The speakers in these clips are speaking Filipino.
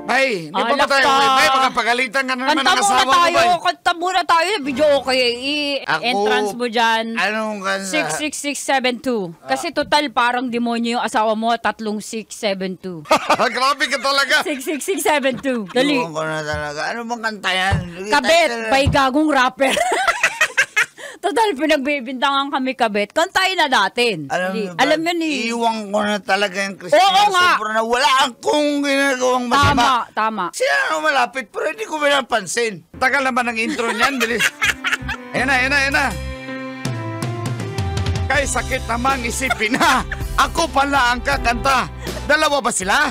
Bay, hindi pa ba tayo uwi? Bay, magkapagalitan ka na naman ng asawa mo, Bay. Kanta muna tayo sa video, okay? I-entrance mo dyan. Anong kanta? 66672. Kasi total parang demonyo yung asawa mo, 3672. Grabe ka talaga. 66672. Dali. Iwan ko na talaga. Ano bang kanta yan? Kabit, by gagong rapper. Total, pinagbibintangan kami kabit. Kantayin na natin. Alam mo ni... Iwan ko na talaga yung Christina. Oo nga. Na wala akong ginagawang masama. Tama. Sila na malapit, pero hindi ko pinapansin. Tagal naman ang intro niyan, bilis. Ayan na. Kay sakit namang isipin na. Ako pala ang kakanta. Dalawa ba sila?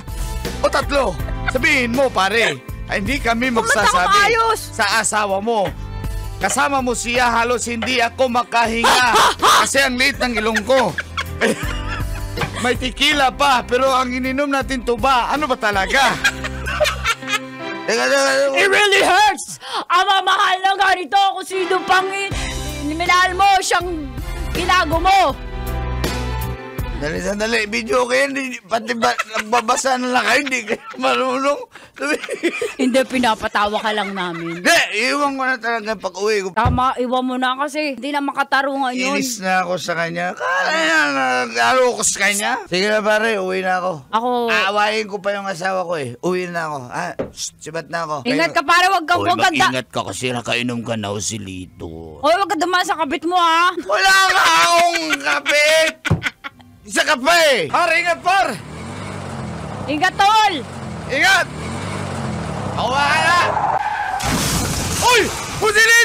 O tatlo? Sabihin mo, pare. Ay, hindi kami magsasabi sa asawa mo. Kasama mo siya, halos hindi ako makahinga kasi ang liit ng ilong ko. May tequila pa, pero ang ininom natin tuba, ano ba talaga? It really hurts! Ang mamahal na ganito kung sino pang minahal mo, siyang ginago mo. Sandali. Video kayo, pati nagbabasa na lang kayo, hindi kayo marunong. Hindi, pinapatawa ka lang namin. Hindi, iwan ko na talaga pag-uwi ko. Tama, iwan mo na kasi hindi na makatarungan yun. Inis na ako sa kanya. Kala niya, nag-aro ko sa kanya. Sige na pare, uwi na ako. Aawayin ko pa yung asawa ko eh. Uwi na ako. Sibat na ako. Ingat ka pare, wag ingat ka kasi nakainom ka na usilito. Hoy, wag ka dumaan sa kabit mo ha. Wala ka akong kabit! Isa ka pa eh! Ingat par! Ingat tol! Ingat! Ako wala! Uy! Pusilito!